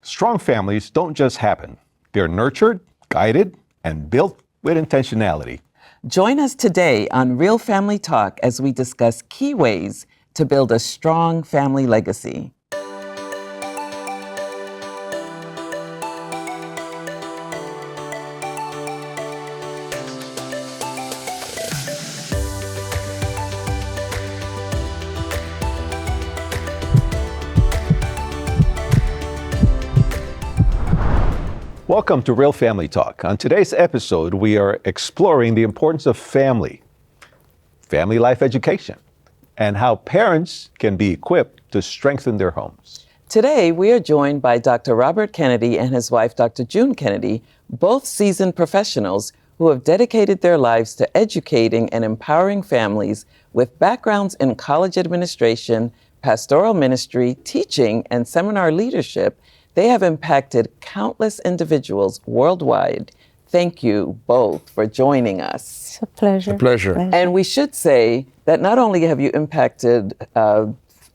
Strong families don't just happen. They're nurtured, guided, and built with intentionality. Join us today on Real Family Talk as we discuss key ways to build a strong family legacy. Welcome to Real Family Talk. On today's episode, we are exploring the importance of family life education, and how parents can be equipped to strengthen their homes. Today, we are joined by Dr. Robert Kennedy and his wife, Dr. June Kennedy, both seasoned professionals who have dedicated their lives to educating and empowering families with backgrounds in college administration, pastoral ministry, teaching, and seminar leadership. They have impacted countless individuals worldwide. Thank you both for joining us. It's a pleasure. A pleasure. And we should say that not only have you impacted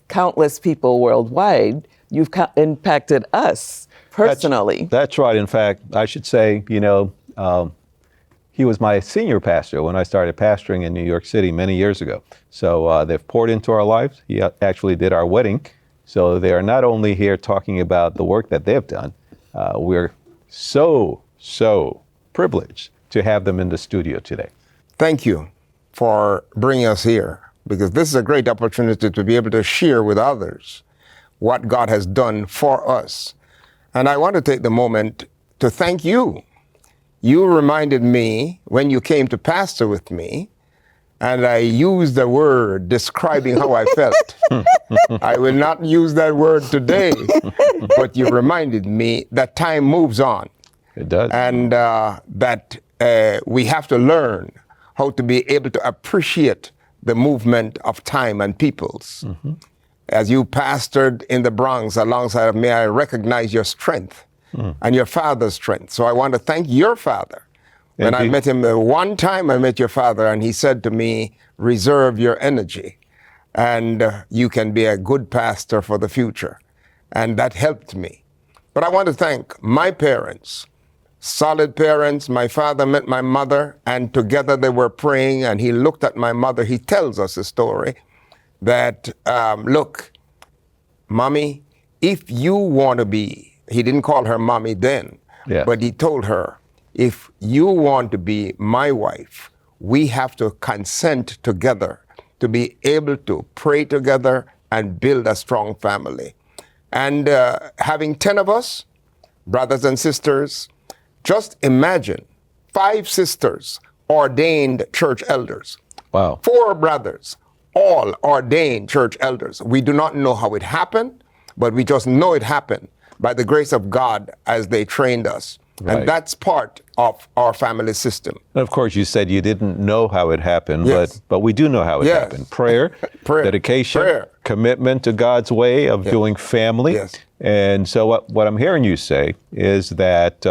countless people worldwide, you've impacted us personally. That's right. In fact, I should say, he was my senior pastor when I started pastoring in New York City many years ago. So they've poured into our lives. He actually did our wedding. So they are not only here talking about the work that they've done, we're so privileged to have them in the studio today. Thank you for bringing us here, because this is a great opportunity to be able to share with others what God has done for us. And I want to take the moment to thank you. You reminded me when you came to pastor with me, and I used the word describing how I felt. I will not use that word today, but you reminded me that time moves on. It does. And that we have to learn how to be able to appreciate the movement of time and peoples. Mm-hmm. As you pastored in the Bronx alongside of me, I recognize your strength and your father's strength. So I want to thank your father. When I met him one time, I met your father, and he said to me, reserve your energy, and you can be a good pastor for the future. And that helped me. But I want to thank my parents, solid parents. My father met my mother, and together they were praying, and he looked at my mother. He tells us a story that, look, Mommy, if you want to be, he didn't call her Mommy then, but he told her, if you want to be my wife, we have to consent together to be able to pray together and build a strong family. And having 10 of us, brothers and sisters, just imagine 5 sisters, ordained church elders. Wow. 4 brothers, all ordained church elders. We do not know how it happened, but we just know it happened by the grace of God as they trained us. Right. And that's part of our family system. And of course, you said you didn't know how it happened, but we do know how it happened. Prayer, dedication, commitment to God's way of doing family. Yes. And so what I'm hearing you say is that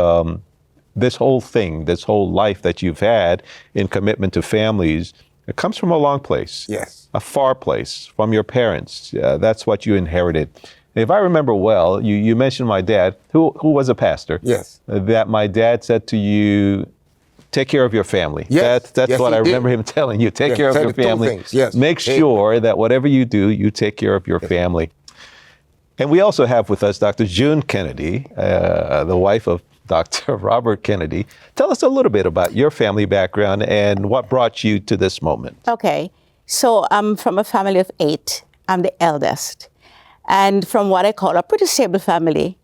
this whole life that you've had in commitment to families, it comes from a long place. Yes. A far place from your parents. That's what you inherited. If I remember well, you mentioned my dad, who was a pastor. Yes. That my dad said to you, take care of your family. Yes. That's what I remember him telling you. Take care of your family. Yes. Make sure that whatever you do, you take care of your family. And we also have with us Dr. June Kennedy, the wife of Dr. Robert Kennedy. Tell us a little bit about your family background and what brought you to this moment. Okay. So I'm from a family of 8. I'm the eldest. And from what I call a pretty stable family.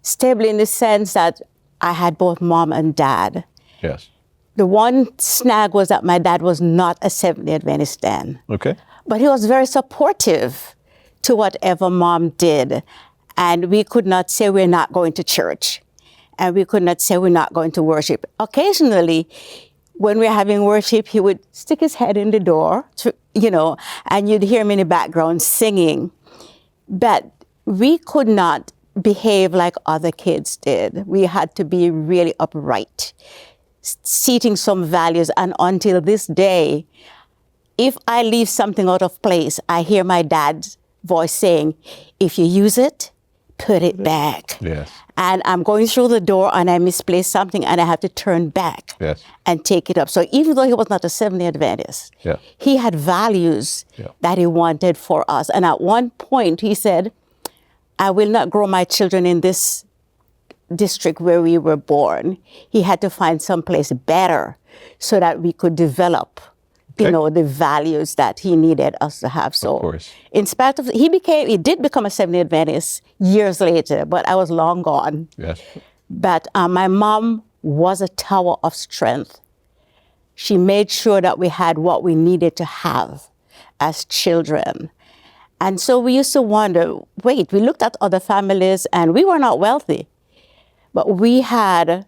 Stable in the sense that I had both mom and dad. Yes. The one snag was that my dad was not a Seventh-day Adventist then. Okay. But he was very supportive to whatever mom did. And we could not say we're not going to church. And we could not say we're not going to worship. Occasionally, when we're having worship, he would stick his head in the door, and you'd hear him in the background singing. But we could not behave like other kids did. We had to be really upright, seating some values. And until this day, if I leave something out of place, I hear my dad's voice saying, if you use it, put it back. Yes. And I'm going through the door and I misplaced something and I have to turn back Yes. and take it up. So even though he was not a Seventh-day Adventist, Yeah. he had values Yeah. that he wanted for us. And at one point he said, I will not grow my children in this district where we were born. He had to find someplace better so that we could develop, Okay. the values that he needed us to have. So, Of course. in spite of, he did become a Seventh-day Adventist years later, but I was long gone. Yes. But my mom was a tower of strength. She made sure that we had what we needed to have as children. And so we used to wonder, wait, we looked at other families and we were not wealthy, but we had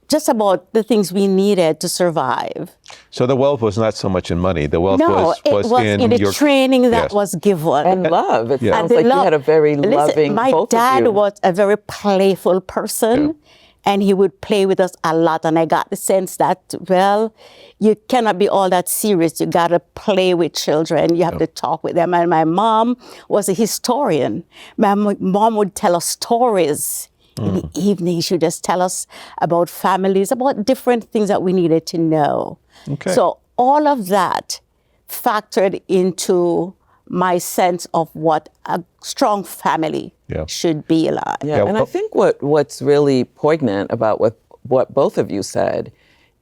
just about the things we needed to survive. So the wealth was not so much in money. The wealth No, was it was in the your training that Yes. was given. And love. It Yeah. sounds the like you love. had a very Listen, loving, my both dad of you. was a very playful person, Yeah. and he would play with us a lot. And I got the sense that, well, you cannot be all that serious. You got to play with children. You have to talk with them. And my mom was a historian. My mom would tell us stories. In the evening, she would just tell us about families, about different things that we needed to know. Okay. So all of that factored into my sense of what a strong family Yeah. should be like. Yeah, Yeah, and I well- think what's really poignant about what both of you said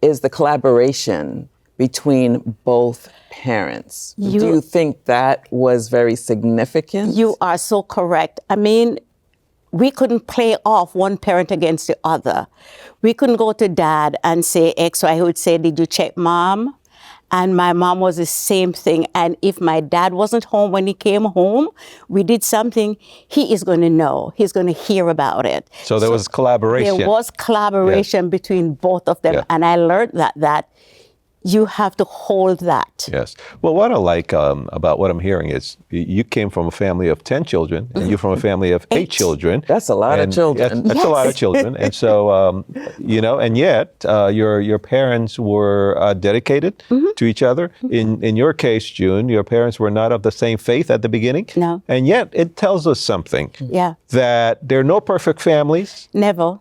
is the collaboration between both parents. Do you think that was very significant? You are so correct. I mean, we couldn't play off one parent against the other. We couldn't go to dad and say X, or I would say, did you check mom? And my mom was the same thing. And if my dad wasn't home when he came home, we did something, he is going to know. He's going to hear about it. So there was collaboration. There was collaboration between both of them. Yeah. And I learned that you have to hold that. Yes. Well, what I like about what I'm hearing is you came from a family of 10 children, and you're from a family of 8 children. That's a lot of And children. That's a lot of Yes. children. And so, and yet your parents were dedicated to each other. In your case, June, your parents were not of the same faith at the beginning. No. And yet it tells us something. Yeah. That there are no perfect families Never.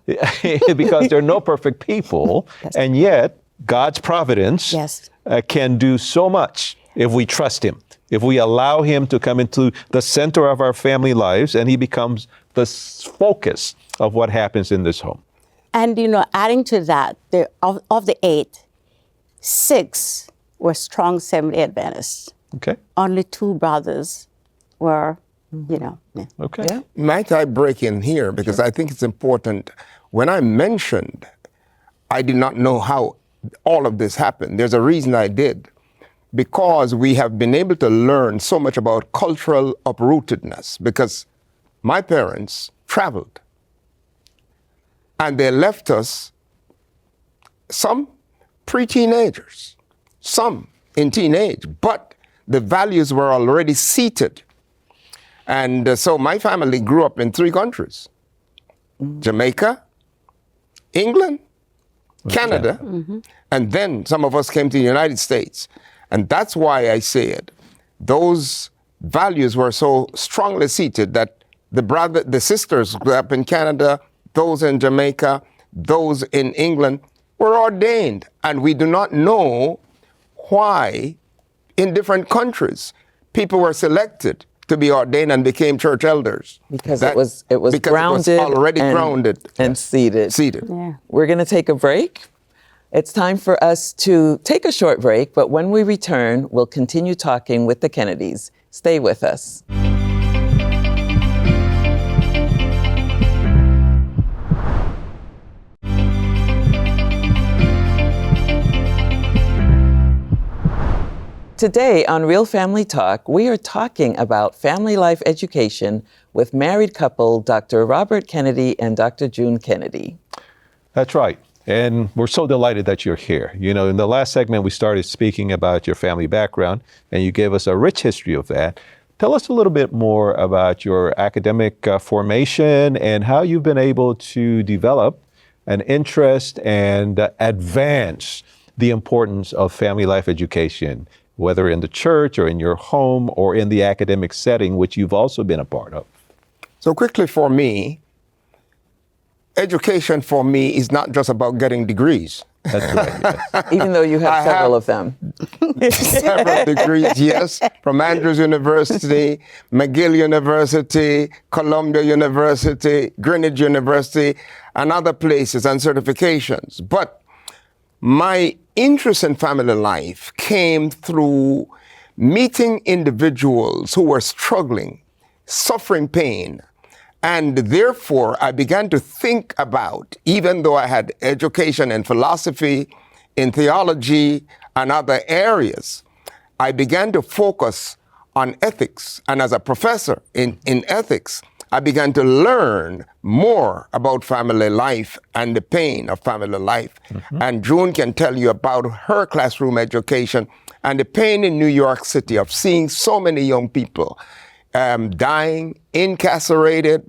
because there are no perfect people. And yet God's providence Yes. can do so much if we trust Him, if we allow Him to come into the center of our family lives, and He becomes the focus of what happens in this home. And, adding to that, of the 8, 6 were strong Seventh-day Adventists. Okay? Only 2 brothers were, yeah. Okay. Yeah. Might I break in here because I think it's important. When I mentioned I did not know how all of this happened, there's a reason I did. Because we have been able to learn so much about cultural uprootedness because my parents traveled and they left us some pre-teenagers, some in teenage, but the values were already seated. And so my family grew up in 3 countries, Jamaica, England, Canada, and then some of us came to the United States. And that's why I said those values were so strongly seated that the sisters grew up in Canada, those in Jamaica, those in England were ordained. And we do not know why in different countries people were selected to be ordained and became church elders. Because it was because grounded, it was already and, grounded and seated. seated. Yeah. We're going to take a break. It's time for us to take a short break, but when we return, we'll continue talking with the Kennedys. Stay with us. Today on Real Family Talk, we are talking about family life education with married couple Dr. Robert Kennedy and Dr. June Kennedy. That's right. And we're so delighted that you're here. In the last segment, we started speaking about your family background, and you gave us a rich history of that. Tell us a little bit more about your academic formation and how you've been able to develop an interest and advance the importance of family life education, whether in the church or in your home or in the academic setting, which you've also been a part of. So quickly for me, education for me is not just about getting degrees. That's right. Yes. Even though you have I several have- of them. Several degrees, yes, from Andrews University, McGill University, Columbia University, Greenwich University, and other places, and certifications. But my interest in family life came through meeting individuals who were struggling, suffering pain. And therefore, I began to think about, even though I had education in philosophy, in theology, and other areas, I began to focus on ethics. And as a professor in ethics, I began to learn more about family life and the pain of family life. And June can tell you about her classroom education and the pain in New York City of seeing so many young people dying, incarcerated.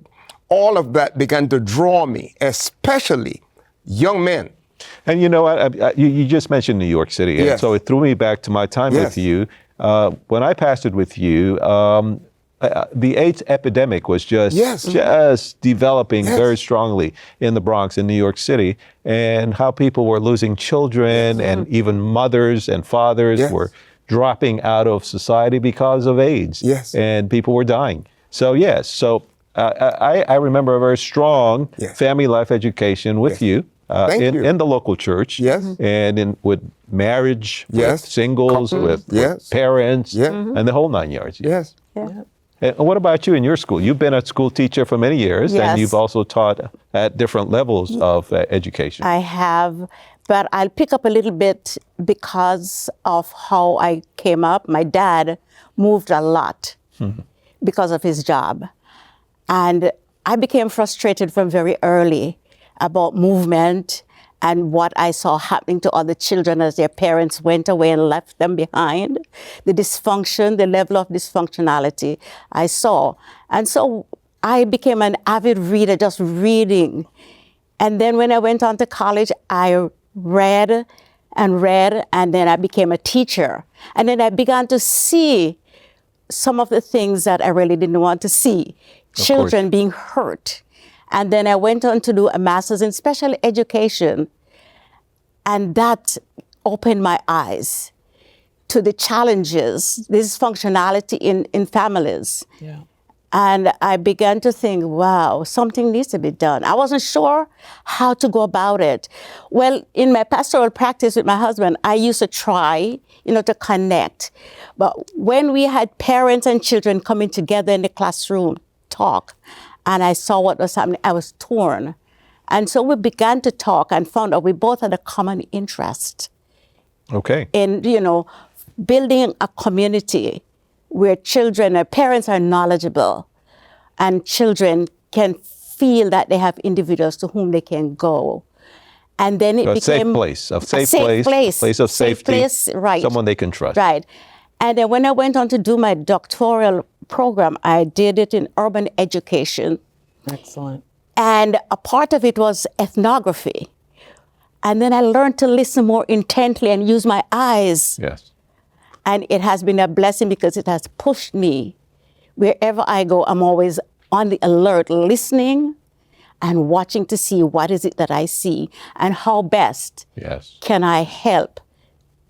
All of that began to draw me, especially young men. And you know what? You just mentioned New York City, and Yes. so it threw me back to my time Yes. with you. When I pastored with you, the AIDS epidemic was just developing Yes. very strongly in the Bronx, in New York City, and how people were losing children, and even mothers and fathers Yes. were dropping out of society because of AIDS. Yes. And people were dying. So yes, I remember a very strong Yes. family life education with Yes. you. Thank you. In the local church, Yes. and with marriage, Yes. with singles, with Yes. parents, Yeah. and the whole 9 yards. Yes. And what about you in your school? You've been a school teacher for many years, Yes. and you've also taught at different levels of education. I have, but I'll pick up a little bit because of how I came up. My dad moved a lot because of his job. And I became frustrated from very early about movement and what I saw happening to other children as their parents went away and left them behind. The dysfunction, the level of dysfunctionality I saw. And so I became an avid reader, just reading. And then when I went on to college, I read, and then I became a teacher. And then I began to see some of the things that I really didn't want to see. Children being hurt. And then I went on to do a master's in special education. And that opened my eyes to the challenges, dysfunctionality in families. Yeah. And I began to think, wow, something needs to be done. I wasn't sure how to go about it. Well, in my pastoral practice with my husband, I used to try, to connect. But when we had parents and children coming together in the classroom, talk, and I saw what was happening, I was torn. And so we began to talk and found out we both had a common interest Okay. in, building a community where children and parents are knowledgeable and children can feel that they have individuals to whom they can go. And then it A became safe place, a safe place of safe safety, place, right. someone they can trust. Right. And then when I went on to do my doctoral program, I did it in urban education. Excellent. And a part of it was ethnography. And then I learned to listen more intently and use my eyes. Yes. And it has been a blessing because it has pushed me. Wherever I go, I'm always on the alert, listening and watching to see what is it that I see and how best Yes. can I help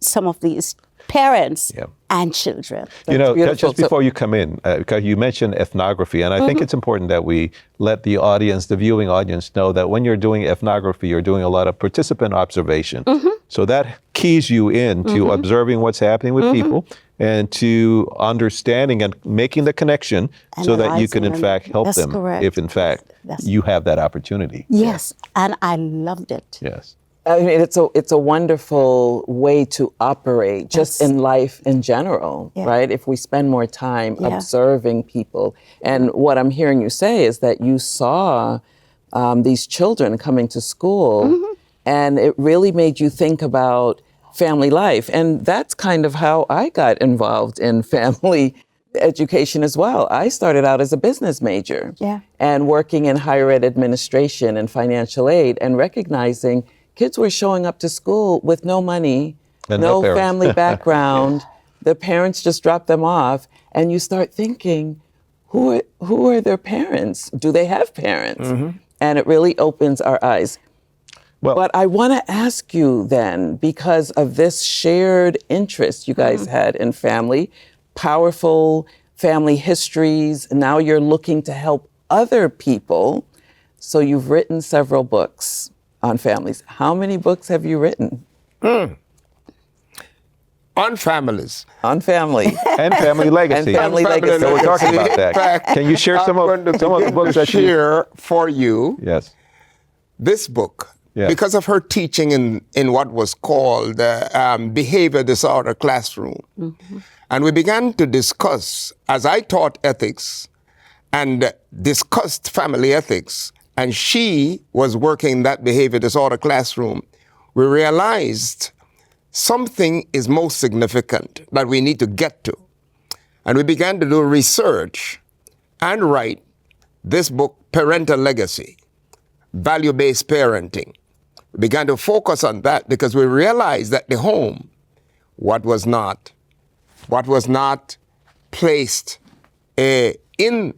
some of these parents Yeah. and children. beautiful. Just before you come in, because you mentioned ethnography, and I think it's important that we let the audience, the viewing audience, know that when you're doing ethnography, you're doing a lot of participant observation. So that keys you in to observing what's happening with people and to understanding and making the connection so that you can, in Analyzing fact, help That's them correct. if, in fact, That's- you have that opportunity. Yes, and I loved it. Yes. I mean, it's a wonderful way to operate just Yes. in life in general, Yeah. right? If we spend more time Yeah. observing people. And what I'm hearing you say is that you saw these children coming to school and it really made you think about family life. And that's kind of how I got involved in family education as well. I started out as a business major and working in higher ed administration and financial aid and recognizing kids were showing up to school with no money, And no no parents. family background. The parents just dropped them off. And you start thinking, who are their parents? Do they have parents? And it really opens our eyes. Well, But I want to ask you then, because of this shared interest you guys had in family, powerful family histories, now you're looking to help other people. So you've written several books on families. How many books have you written? On families. On family. and family legacy. And family legacy. So we're talking about In that. fact, Can you share some of the books that you... share for you Yes. this book? Yes. Because of her teaching in what was called behavior disorder classroom. And we began to discuss, as I taught ethics and discussed family ethics, and she was working in that behavior disorder classroom, we realized something is most significant that we need to get to. And we began to do research and write this book, Parental Legacy, Value-Based Parenting. We began to focus on that because we realized that the home, what was not placed in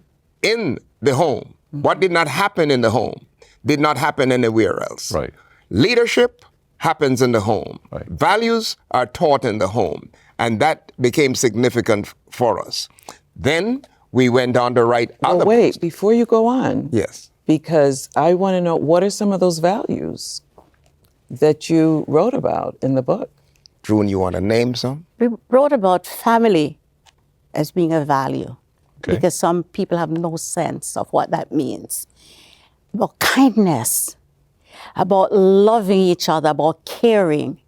the home, what did not happen in the home, did not happen anywhere else. Right. Leadership happens in the home. Right. Values are taught in the home. And that became significant for us. Then we went on to write other Well, wait, books. before you go on. Yes. Because I want to know, what are some of those values that you wrote about in the book? June, you want to name some? We wrote about family as being a value Okay. because some people have no sense of what that means. About kindness, about loving each other, about caring.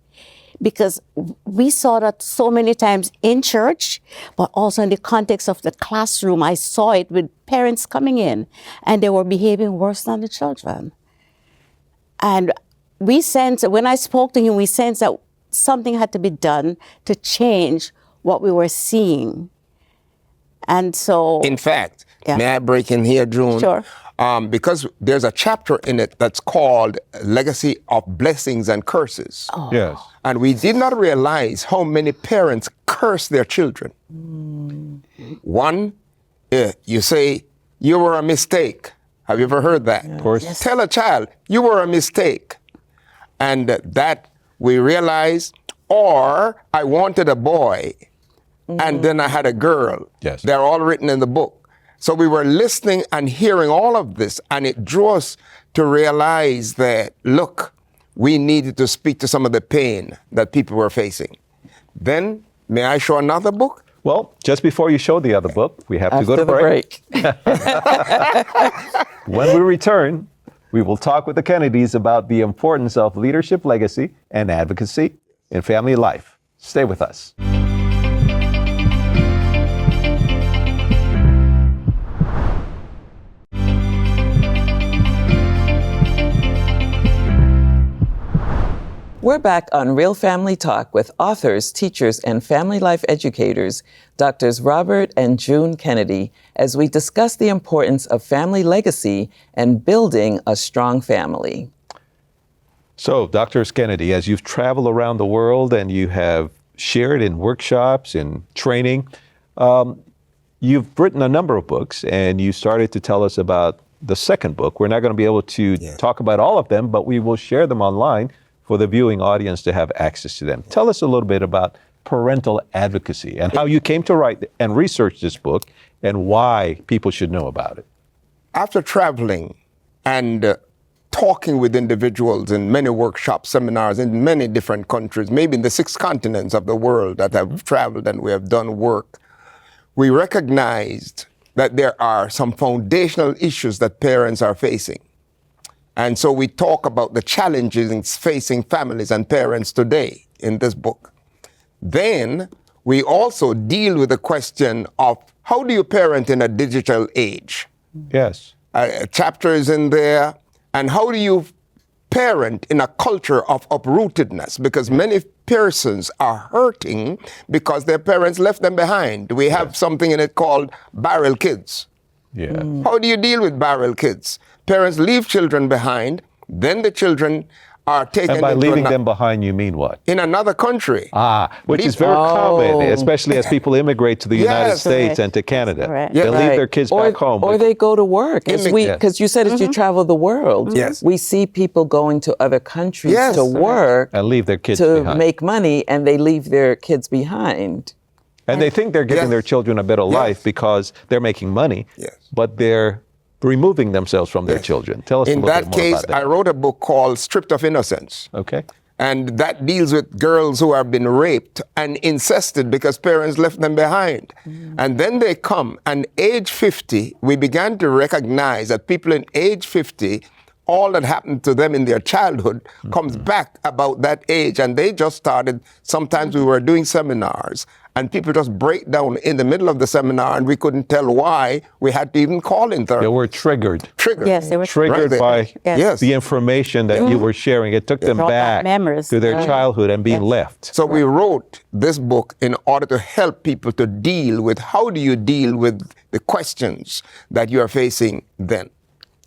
Because we saw that so many times in church, but also in the context of the classroom. I saw it with parents coming in and they were behaving worse than the children. And we sensed, when I spoke to him, we sensed that something had to be done to change what we were seeing. And so... In fact, Yeah. may I break in here, June? Sure. Because there's a chapter in it that's called Legacy of Blessings and Curses. Yes. And we did not realize how many parents curse their children. One, you say, you were a mistake. Have you ever heard that? Of course. Yes. Tell a child, you were a mistake. And that we realize, or I wanted a boy, and then I had a girl. Yes. They're all written in the book. So we were listening and hearing all of this, and it drew us to realize that, look, we needed to speak to some of the pain that people were facing. Then, may I show another book? Well, just before you show the other book, we have to After go to the break. break. When we return, we will talk with the Kennedys about the importance of leadership, legacy, and advocacy in family life. Stay with us. We're back on Real Family Talk with authors, teachers, and family life educators, Drs. Robert and June Kennedy, as we discuss the importance of family legacy and building a strong family. So, Drs. Kennedy, as you've traveled around the world and you have shared in workshops and training, you've written a number of books, and you started to tell us about the second book. We're not going to be able to talk about all of them, but we will share them online for the viewing audience to have access to them. Tell us a little bit about parental advocacy and how you came to write and research this book and why people should know about it. After traveling and talking with individuals in many workshops, seminars in many different countries, maybe in the 6 continents of the world that have traveled and we have done work, we recognized that there are some foundational issues that parents are facing. And so we talk about the challenges facing families and parents today in this book. Then we also deal with the question of how do you parent in a digital age? Yes. A chapter is in there. And how do you parent in a culture of uprootedness? Because many persons are hurting because their parents left them behind. We have something in it called barrel kids. Yeah. How do you deal with barrel kids? Parents leave children behind, then the children are taken And by into leaving them behind, you mean what? in another country. Which is very common, especially as people immigrate to the United States and to Canada. Correct. They leave Right. their kids back home. Or they go to work. Yes. Because you said as you travel the world, Yes. we see people going to other countries Yes. to work and leave their kids to behind. make money, and they leave their kids behind. And they think they're giving Yes. their children a better Yes. life because they're making money, Yes. but they're removing themselves from their children. Tell us a In little that bit more case, about that. I wrote a book called Stripped of Innocence. Okay. And that deals with girls who have been raped and incested because parents left them behind. And then they come, and age 50, we began to recognize that people in age 50, all that happened to them in their childhood comes back about that age. And they just started, sometimes we were doing seminars, and people just break down in the middle of the seminar, and we couldn't tell why. We had to even call in therapy. They were triggered. Triggered. Yes, they were Triggered Right. by Yes. the information that you were sharing. It took them Brought back back memories. to their childhood and being left. So we wrote this book in order to help people to deal with how do you deal with the questions that you are facing then.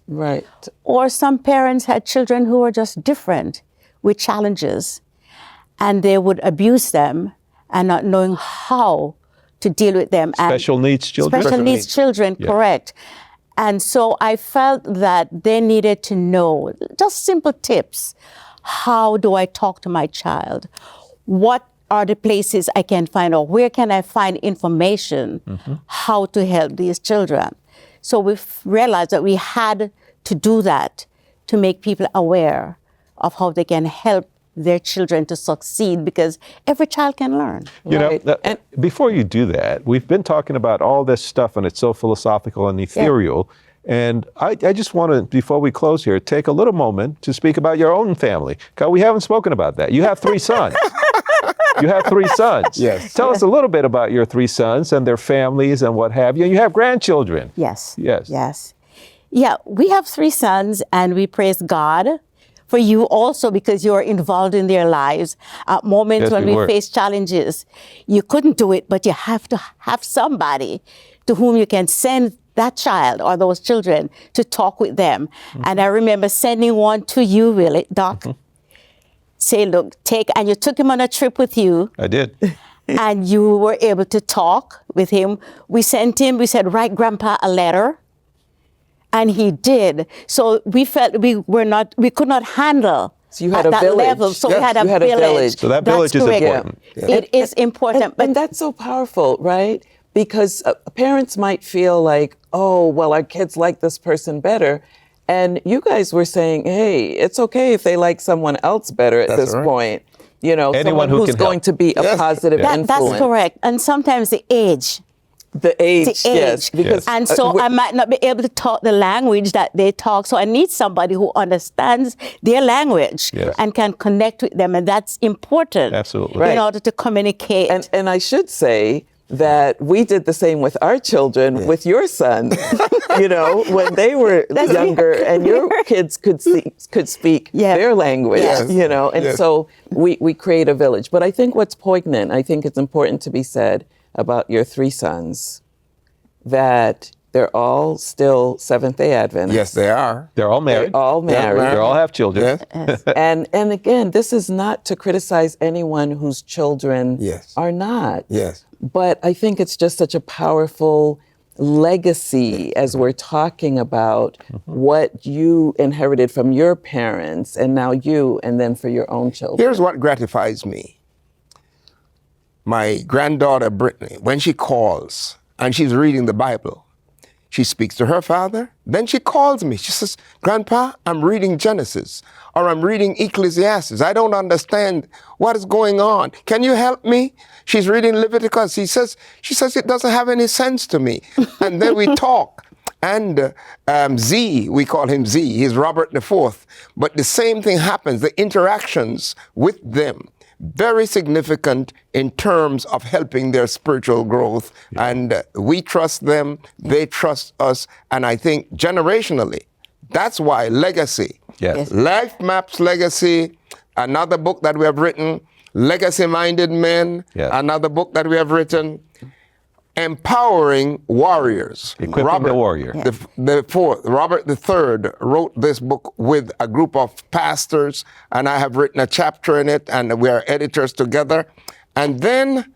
Right. Or some parents had children who were just different with challenges, and they would abuse them and not knowing how to deal with them. Special needs children? Special needs needs. children, correct. And so I felt that they needed to know just simple tips. How do I talk to my child? What are the places I can find, or where can I find information how to help these children? So we realized that we had to do that to make people aware of how they can help their children to succeed, because every child can learn. You know, Right. And- before you do that, we've been talking about all this stuff, and it's so philosophical and ethereal. And I just want to, before we close here, take a little moment to speak about your own family, because we haven't spoken about that. You have 3 sons. You have 3 sons. Yes. Tell us a little bit about your 3 sons and their families and what have you. You have grandchildren. Yes. Yes. Yes. Yeah, we have 3 sons, and we praise God for you also, because you're involved in their lives at moments Yes, when we we were. face challenges. You couldn't do it, but you have to have somebody to whom you can send that child or those children to talk with them. And I remember sending one to you, really, Doc. Say, look, and you took him on a trip with you. I did. And you were able to talk with him. We said, write Grandpa a letter. And he did. So we felt we could not handle So you had at a that village. level. So Yes, we had a you had a village. village. So that That's village is correct. important. It is important. And that's so powerful, right? Because parents might feel like, oh, well, our kids like this person better. And you guys were saying, hey, it's okay if they like someone else better at That's this right. point. You know, Anyone someone who who's can going help. to be a Yes. positive influence. That's correct. And sometimes the age. The age, The age. yes. Because And so I might not be able to talk the language that they talk. So I need somebody who understands their language Yes. and can connect with them. And that's important. Absolutely. Right. In order to communicate. And I should say that we did the same with our children, with your son, you know, when they were younger and your kids could speak Yeah. their language, Yes. you know, and Yes. so we create a village. But I think what's poignant, I think it's important to be said about your 3 sons, that they're all still Seventh-day Adventists. Yes, they are. They're all married. They're all married. They all have children. Yes. And again, this is not to criticize anyone whose children Yes. are not. Yes. But I think it's just such a powerful legacy as we're talking about what you inherited from your parents and now you, and then for your own children. Here's what gratifies me. My granddaughter, Brittany, when she calls and she's reading the Bible, she speaks to her father, then she calls me. She says, Grandpa, I'm reading Genesis, or I'm reading Ecclesiastes. I don't understand what is going on. Can you help me? She's reading Leviticus. She says it doesn't have any sense to me. And then we talk. And Z, we call him Z, he's Robert IV. But the same thing happens, the interactions with them, very significant in terms of helping their spiritual growth. Yeah. And we trust them, they trust us, and I think generationally, that's why legacy, Yes. Life Maps Legacy, another book that we have written, Legacy Minded Men, Yes. another book that we have written, empowering warriors. Equipping the warrior. The fourth, Robert III wrote this book with a group of pastors, and I have written a chapter in it, and we are editors together. And then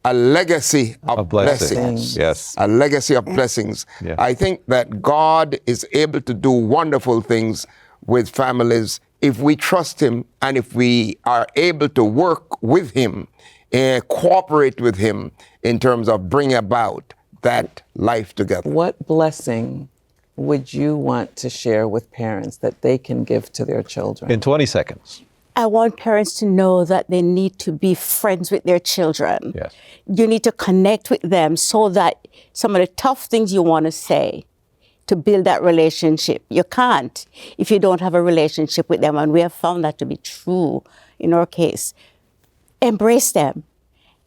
a legacy of blessings. Yes. A legacy of blessings. Yeah. I think that God is able to do wonderful things with families if we trust Him and if we are able to work with Him, cooperate with Him in terms of bringing about that life together. What blessing would you want to share with parents that they can give to their children? In 20 seconds. I want parents to know that they need to be friends with their children. Yes. You need to connect with them so that some of the tough things you want to say to build that relationship, you can't if you don't have a relationship with them. And we have found that to be true in our case. Embrace them,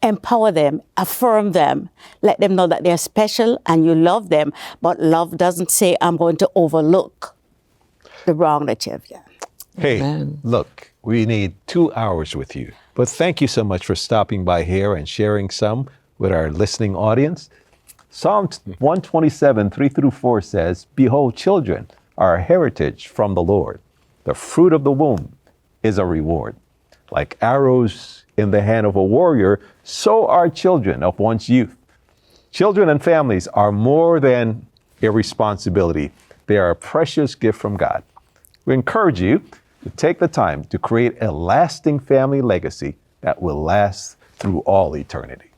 empower them, affirm them, let them know that they're special and you love them. But love doesn't say, I'm going to overlook the wrong that you've done. Hey, Amen. look, we need 2 hours with you. But thank you so much for stopping by here and sharing some with our listening audience. Psalm 127, 3-4 says, "Behold, children are a heritage from the Lord. The fruit of the womb is a reward. Like arrows in the hand of a warrior, so are children of one's youth." Children and families are more than a responsibility. They are a precious gift from God. We encourage you to take the time to create a lasting family legacy that will last through all eternity.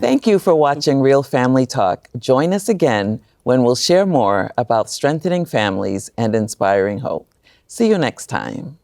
Thank you for watching Real Family Talk. Join us again when we'll share more about strengthening families and inspiring hope. See you next time.